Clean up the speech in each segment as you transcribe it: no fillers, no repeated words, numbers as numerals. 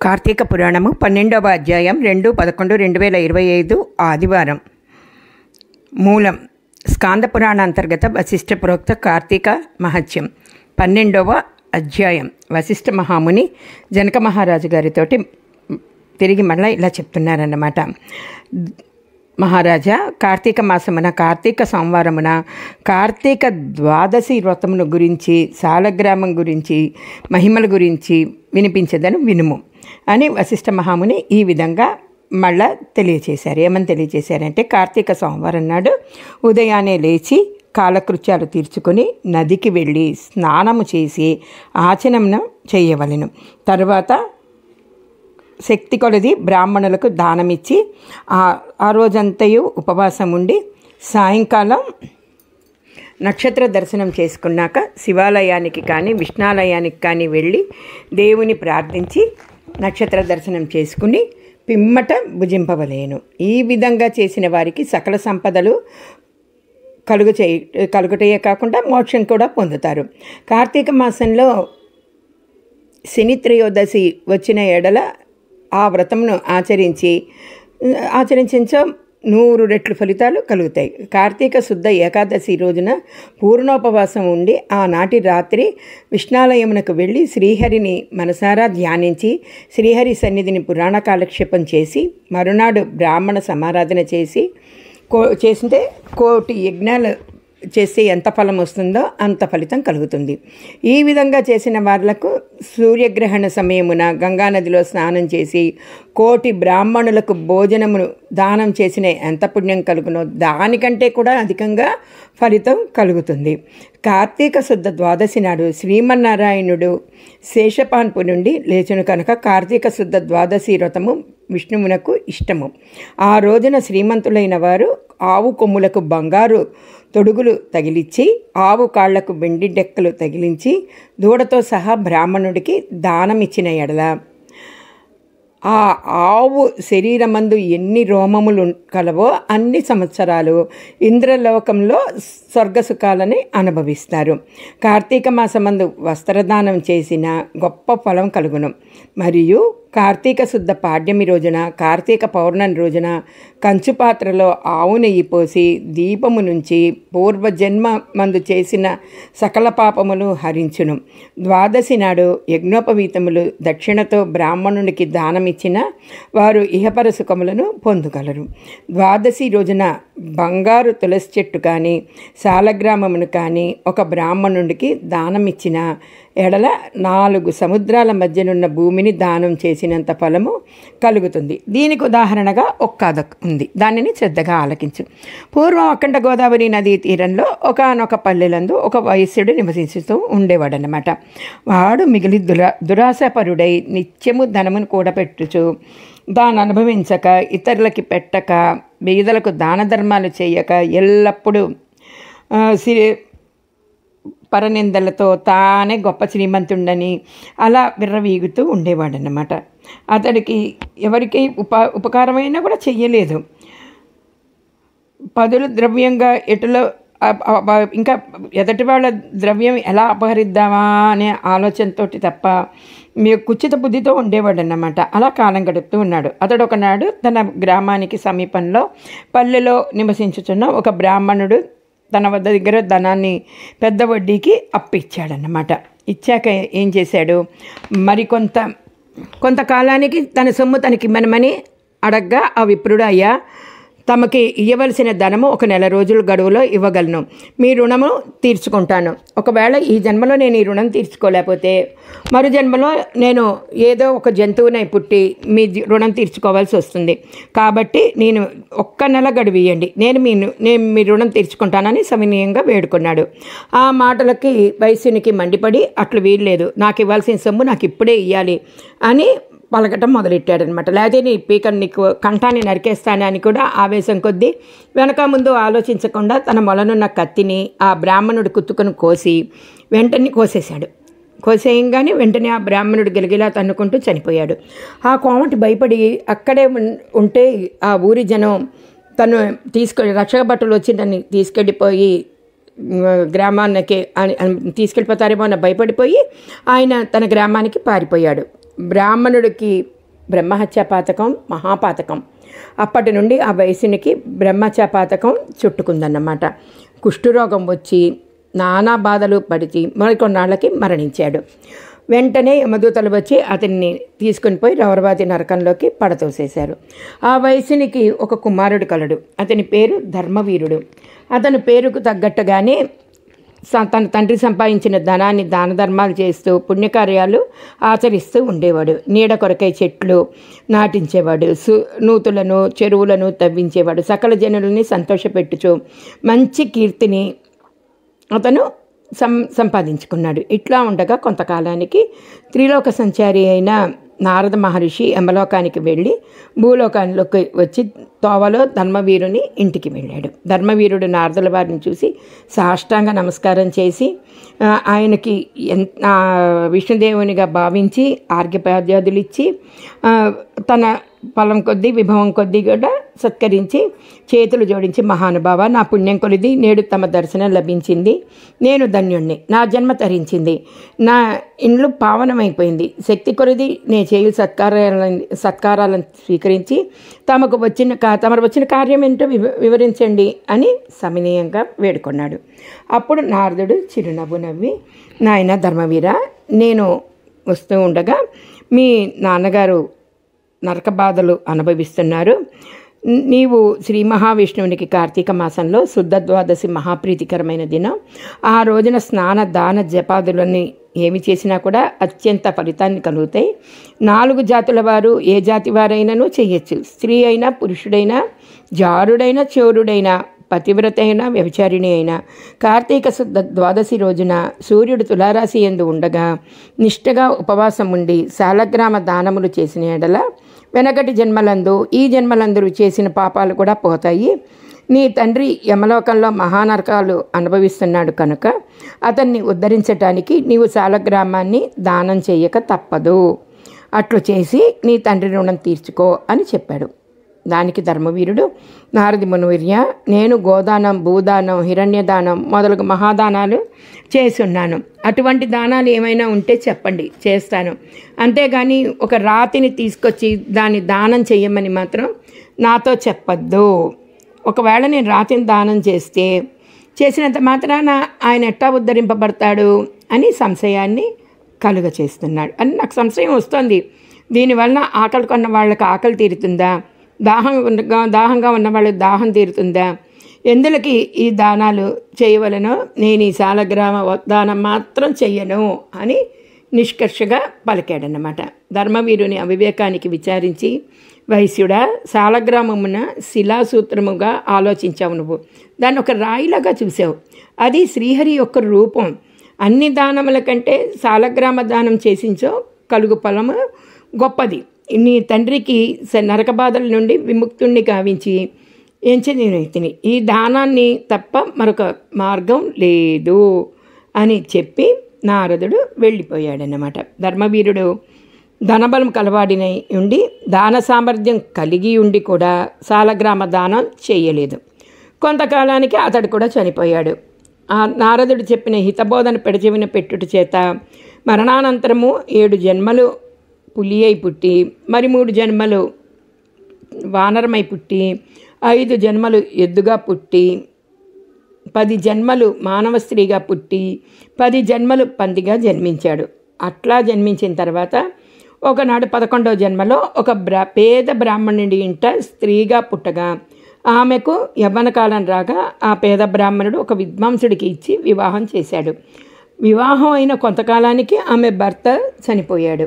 కార్తీక పురాణము 12వ అధ్యాయం 2/11/2025 ఆదివారం. మూలం స్కాంద పురాణ అంతర్గత వశిష్ఠ ప్రోక్త కార్తీక మహత్యం 12వ అధ్యాయం. వశిష్ఠ మహాముని జనక మహారాజు గారితోటి తిరిగి మళ్ళీ ఇలా చెప్తున్నారన్నమాట. మహారాజా, కార్తీక మాసమున కార్తీక సోమవారమున కార్తీక ద్వాదశి వ్రతమును గురించి, సాలగ్రామం గురించి, మహిమల గురించి వినిపించదను వినుము అని వశిష్ఠ మహాముని ఈ విధంగా మళ్ళా తెలియచేశారు. ఏమని తెలియచేశారంటే, కార్తీక సోమవారం నాడు ఉదయాన్నే లేచి కాలకృత్యాలు తీర్చుకొని నదికి వెళ్ళి స్నానము చేసి ఆచమనం చేయవలెను. తర్వాత శక్తి కొలది బ్రాహ్మణులకు దానమిచ్చి ఆ రోజంతయు ఉపవాసం ఉండి సాయంకాలం నక్షత్ర దర్శనం చేసుకున్నాక శివాలయానికి కానీ విష్ణాలయానికి కానీ వెళ్ళి దేవుని ప్రార్థించి నక్షత్ర దర్శనం చేసుకుని పిమ్మట భుజింపవలేను. ఈ విధంగా చేసిన వారికి సకల సంపదలు కలుగుటయే కాకుండా మోక్షం కూడా పొందుతారు. కార్తీక మాసంలో శని త్రయోదశి వచ్చిన ఎడల ఆ వ్రతమును ఆచరించో 100 రెట్లు ఫలితాలు కలుగుతాయి. కార్తీక శుద్ధ ఏకాదశి రోజున పూర్ణోపవాసం ఉండి ఆనాటి రాత్రి విష్ణాలయమునకు వెళ్ళి శ్రీహరిని మనసారా ధ్యానించి శ్రీహరి సన్నిధిని పురాణ కాలక్షేపం చేసి మరునాడు బ్రాహ్మణ సమారాధన చేసింటే 1,000,000 యజ్ఞాలు చేస్తే ఎంత ఫలం వస్తుందో అంత ఫలితం కలుగుతుంది. ఈ విధంగా చేసిన వాళ్లకు సూర్యగ్రహణ సమయమున గంగానదిలో స్నానం చేసి 1,000,000 బ్రాహ్మణులకు భోజనమును దానం చేసిన ఎంత పుణ్యం కలుగునో దానికంటే కూడా అధికంగా ఫలితం కలుగుతుంది. కార్తీక శుద్ధ ద్వాదశి నాడు శ్రీమన్నారాయణుడు శేషపాన్పు నుండి లేచును కనుక కార్తీక శుద్ధ ద్వాదశి వ్రతము విష్ణువునకు ఇష్టము. ఆ రోజున శ్రీమంతులైన వారు ఆవు కొమ్ములకు బంగారు తొడుగులు తగిలించి ఆవు కాళ్లకు వెండి డెక్కలు తగిలించి దూడతో సహా బ్రాహ్మణుడికి దానమిచ్చిన ఎడల ఆ ఆవు శరీరమందు ఎన్ని రోమములు కలవో అన్ని సంవత్సరాలు ఇంద్రలోకంలో స్వర్గసుఖాలని అనుభవిస్తారు. కార్తీక మాసమందు వస్త్రదానం చేసిన గొప్ప ఫలం కలుగును. మరియు కార్తీక శుద్ధ పాడ్యమి రోజున కార్తీక పౌర్ణమి రోజున కంచు పాత్రలో ఆవు నెయ్యి పోసి దీపము నుంచి పూర్వజన్మ మందు చేసిన సకల పాపములు హరించును. ద్వాదశి నాడు యజ్ఞోపవీతములు దక్షిణతో బ్రాహ్మణునికి దానమిచ్చిన వారు ఇహపర సుఖములను పొందగలరు. ద్వాదశి రోజున బంగారు తులసి చెట్టు కానీ సాలగ్రామమును కానీ ఒక బ్రాహ్మణుడికి దానమిచ్చిన ఎడల 4 సముద్రాల మధ్యనున్న భూమిని దానం చేసినంత ఫలము కలుగుతుంది. దీనికి ఉదాహరణగా ఒక కథ ఉంది, దానిని శ్రద్ధగా ఆలకించు. పూర్వం అఖండ గోదావరి నదీ తీరంలో ఒకానొక పల్లెలందు ఒక వైశ్యుడు నివసిస్తూ ఉండేవాడనమాట. వాడు మిగిలి దురాశపరుడై నిత్యము ధనమును కూడపెట్టుచు దాన్ని అనుభవించక ఇతరులకి పెట్టక బీదలకు దాన ధర్మాలు చేయక ఎల్లప్పుడూ పరనిందలతో తానే గొప్ప శ్రీమంతుండని అలా విర్రవీగుతూ ఉండేవాడన్నమాట. అతడికి ఎవరికి ఉపకారమైనా కూడా చెయ్యలేదు. పదులు ద్రవ్యంగా ఎటులో ఇంకా ఎదటి వాళ్ళ ద్రవ్యం ఎలా అపహరిద్దామా అనే ఆలోచనతో తప్ప కుచిత బుద్ధితో ఉండేవాడన్నమాట. అలా కాలం గడుపుతూ ఉన్నాడు. అతడు ఒకనాడు తన గ్రామానికి సమీపంలో పల్లెలో నివసించుచున్న ఒక బ్రాహ్మణుడు తన దగ్గర ధనాన్ని పెద్ద వడ్డీకి అప్పిచ్చాడన్నమాట. ఇచ్చాక ఏం చేశాడు, కొంతకాలానికి తన సొమ్ము తనకి ఇమ్మనమని అడగ్గా ఆ విప్రుడు, అయ్యా, తమకి ఇవ్వవలసిన ధనము 1 నెల రోజుల గడువులో ఇవ్వగలను, మీ రుణము తీర్చుకుంటాను. ఒకవేళ ఈ జన్మలో నేను ఈ రుణం తీర్చుకోలేకపోతే మరు జన్మలో నేను ఏదో ఒక జంతువునై పుట్టి మీ రుణం తీర్చుకోవాల్సి వస్తుంది. కాబట్టి నేను 1 నెల గడువు ఇవ్వండి, నేను మీ రుణం తీర్చుకుంటానని సవినయంగా వేడుకున్నాడు. ఆ మాటలకి వైశ్యునికి మండిపడి, అట్లు వీల్లేదు, నాకు ఇవ్వాల్సిన సొమ్ము నాకు ఇప్పుడే ఇవ్వాలి అని పలకటం మొదలెట్టాడనమాట. లేకపోతే నీ నీకు కంఠాన్ని నరికేస్తానని కూడా ఆవేశం కొద్దీ వెనక ముందు ఆలోచించకుండా తన మొలనున్న కత్తిని ఆ బ్రాహ్మణుడు కుత్తుకొని వెంటనే కోసేయంగానే వెంటనే ఆ బ్రాహ్మణుడు గిలగిలా తన్నుకుంటూ చనిపోయాడు. ఆ కోమటి భయపడి అక్కడే ఉంటే ఆ ఊరి జనం తను రక్షక భటులు వచ్చి తను తీసుకెళ్ళిపోయి గ్రామానికి తీసుకెళ్ళిపోతారేమో అని భయపడిపోయి ఆయన తన గ్రామానికి పారిపోయాడు. బ్రాహ్మణుడికి బ్రహ్మహత్యా పాతకం మహాపాతకం. అప్పటి నుండి ఆ వైశ్యునికి బ్రహ్మహత్యా పాతకం చుట్టుకుందన్నమాట. కుష్ఠరోగం వచ్చి నానా బాధలు పడిచి మరికొన్నాళ్ళకి మరణించాడు. వెంటనే యమదూతలు వచ్చి అతన్ని తీసుకుని పోయి రౌరవాది నరకంలోకి పడతోసేశారు. ఆ వైశ్యునికి ఒక కుమారుడు కలడు. అతని పేరు ధర్మవీరుడు. అతని పేరుకు తగ్గట్టుగానే తన తండ్రి సంపాదించిన ధనాన్ని దాన ధర్మాలు చేస్తూ పుణ్యకార్యాలు ఆచరిస్తూ ఉండేవాడు. నీడ కొరకై చెట్లు నాటించేవాడు, నూతులను చెరువులను తవ్వించేవాడు. సకల జనులని సంతోషపెట్టుచు మంచి కీర్తిని అతను సంపాదించుకున్నాడు. ఇట్లా ఉండగా కొంతకాలానికి త్రిలోక సంచారి అయిన నారద మహర్షి యమలోకానికి వెళ్ళి భూలోకానికి వచ్చి తోవలో ధర్మవీరుని ఇంటికి వెళ్ళాడు. ధర్మవీరుడు నారదుల వారిని చూసి సాష్టాంగ నమస్కారం చేసి ఆయనకి విష్ణుదేవునిగా భావించి ఆర్ఘ్యపాద్యాదులు ఇచ్చి తన పొలం కొద్దీ విభవం కొద్దీ కూడా సత్కరించి చేతులు జోడించి, మహానుభావ, నా పుణ్యం కొలిది నేడు తమ దర్శనం లభించింది. నేను ధన్యుణ్ణి. నా జన్మ తరించింది. నా ఇండ్లు పావనమైపోయింది. శక్తి కొలిది నేను చేయు సత్కారాలను స్వీకరించి తమకు వచ్చిన కార్యం ఏంటో వివరించండి అని సవినయంగా వేడుకొన్నాడు. అప్పుడు నారదుడు చిరునవ్వు నవ్వి, నాయన ధర్మవీర, నేను వస్తూ ఉండగా మీ నాన్నగారు నరక బాధలు అనుభవిస్తున్నారు. నీవు శ్రీ మహావిష్ణువునికి కార్తీక మాసంలో శుద్ధ ద్వాదశి మహాప్రీతికరమైన దినం. ఆ రోజున స్నాన దాన జపాదులని ఏమి చేసినా కూడా అత్యంత ఫలితాన్ని కలుగుతాయి. 4 జాతుల వారు ఏ జాతి వారైనను చేయొచ్చు. స్త్రీ అయినా, పురుషుడైనా, జారుడైనా, చోరుడైనా, పతివ్రత అయినా, వ్యభిచారిణి అయినా కార్తీక శుద్ధ ద్వాదశి రోజున సూర్యుడు తులారాశి యందు ఉండగా నిష్ఠగా ఉపవాసం ఉండి శాలగ్రామ దానములు చేసిన ఎడల వెనకటి జన్మలందు ఈ జన్మలందరూ చేసిన పాపాలు కూడా పోతాయి. నీ తండ్రి యమలోకంలో మహానరకాలు అనుభవిస్తున్నాడు కనుక అతన్ని ఉద్ధరించటానికి నీవు శాలగ్రామాన్ని దానం చేయక తప్పదు. అట్లు చేసి నీ తండ్రి రుణం తీర్చుకో అని చెప్పాడు. దానికి ధర్మవీరుడు, నారది మునివర్య, నేను గోదానం, భూదానం, హిరణ్యదానం మొదలగు మహాదానాలు చేసున్నాను. అటువంటి దానాలు ఏమైనా ఉంటే చెప్పండి, చేస్తాను. అంతేగాని ఒక రాతిని తీసుకొచ్చి దాన్ని దానం చెయ్యమని మాత్రం నాతో చెప్పద్దు. ఒకవేళ నేను రాతిని దానం చేసినంత మాత్రాన ఆయన ఎట్టా ఉద్ధరింపబడతాడు అని సంశయాన్ని కలుగ చేస్తున్నాడు అని నాకు సంశయం వస్తుంది. దీనివలన ఆకలి కొన్న వాళ్ళకి ఆకలి తీరుతుందా? దాహంగా ఉన్న వాళ్ళకి దాహం తీరుతుందా? ఎందులకి ఈ దానాలు చేయవలనో నేను ఈ శాలగ్రామ దానం మాత్రం చెయ్యను అని నిష్కర్షగా పలికాడన్నమాట. ధర్మవీరుని అవివేకానికి విచారించి, వైశ్యుడా, శాలగ్రామమున శిలాసూత్రముగా ఆలోచించావు. నువ్వు దాన్ని ఒక రాయిలాగా చూసావు. అది శ్రీహరి యొక్క రూపం. అన్ని దానముల కంటే శాలగ్రామ దానం చేసించో కలుగు ఫలము గొప్పది. నీ తండ్రికి నరక బాధల నుండి విముక్తుణ్ణి గావించి ఎంచని ఈ దానాన్ని తప్ప మరొక మార్గం లేదు అని చెప్పి నారదుడు వెళ్ళిపోయాడన్నమాట. ధర్మవీరుడు ధనబలం కలవాడినై ఉండి దాన సామర్థ్యం కలిగి ఉండి కూడా శాలగ్రామ దానం చేయలేదు. కొంతకాలానికి అతడు కూడా చనిపోయాడు. ఆ నారదుడు చెప్పిన హితబోధన పెడచెవిన పెట్టుట చేత మరణానంతరము 7 జన్మలు పులి అయి పుట్టి, మరి 3 జన్మలు వానరమై పుట్టి, 5 జన్మలు ఎద్దుగా పుట్టి, 10 జన్మలు మానవ స్త్రీగా పుట్టి, 10 జన్మలు పందిగా జన్మించాడు. అట్లా జన్మించిన తర్వాత ఒకనాడు 11వ జన్మలో ఒక పేద బ్రాహ్మణుడి ఇంట స్త్రీగా పుట్టగా ఆమెకు యవ్వన కాలం రాగా ఆ పేద బ్రాహ్మణుడు ఒక విద్వాంసుడికి ఇచ్చి వివాహం చేశాడు. వివాహం అయిన కొంతకాలానికి ఆమె భర్త చనిపోయాడు.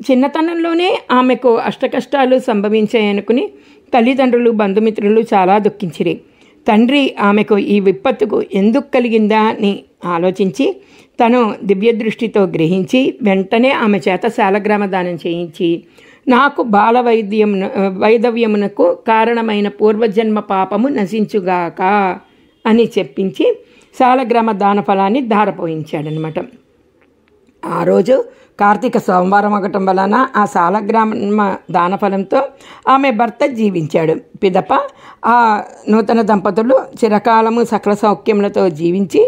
చిన్నతనంలోనే ఆమెకు అష్టకష్టాలు సంభవించాయనుకుని తల్లిదండ్రులు, బంధుమిత్రులు చాలా దుఃఖించిరి. తండ్రి ఆమెకు ఈ విపత్తుకు ఎందుకు కలిగిందా అని ఆలోచించి తను దివ్యదృష్టితో గ్రహించి వెంటనే ఆమె చేత శాలగ్రామ దానం చేయించి, నాకు బాల వైధవ్యమునకు కారణమైన పూర్వజన్మ పాపము నశించుగాక అని చెప్పించి శాలగ్రామ దాన ఫలాన్ని ధారపోయించాడనమాట. ఆ రోజు కార్తీక సోమవారం అవటం వలన ఆ సాలగ్రామ దానఫలంతో ఆమె భర్త జీవించాడు. పిదప ఆ నూతన దంపతులు చిరకాలము సకల సౌఖ్యములతో జీవించి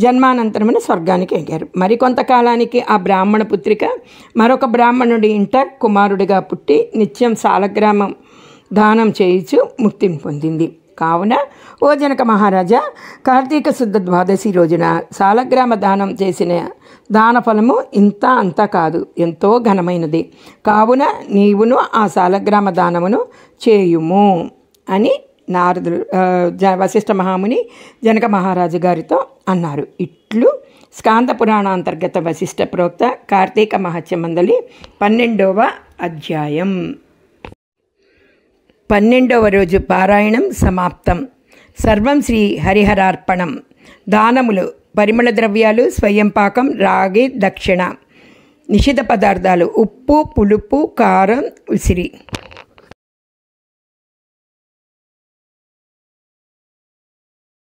జన్మానంతరమున స్వర్గానికి ఎగారు. మరికొంతకాలానికి ఆ బ్రాహ్మణ పుత్రిక మరొక బ్రాహ్మణుడి ఇంట కుమారుడిగా పుట్టి నిత్యం సాలగ్రామం దానం చేయించు ముక్తిని పొందింది. కావున ఓ జనక మహారాజా, కార్తీక శుద్ధ ద్వాదశి రోజున సాలగ్రామ దానం చేసిన దానఫలము ఇంత అంతా కాదు, ఎంతో ఘనమైనది. కావున నీవును ఆ సాలగ్రామ దానమును చేయుము అని నారదుడు వశిష్ఠ మహాముని జనక మహారాజు గారితో అన్నారు. ఇట్లు స్కాంద పురాణాంతర్గత వశిష్ఠ ప్రోక్త కార్తీక మహత్యమందలి 12వ అధ్యాయం. 12వ రోజు పారాయణం సమాప్తం. సర్వం శ్రీ హరిహరార్పణం. దానములు: పరిమళ ద్రవ్యాలు, స్వయం పాకం, రాగి, దక్షిణ. నిషిద్ధ పదార్థాలు: ఉప్పు, పులుపు, కారం, ఉసిరి.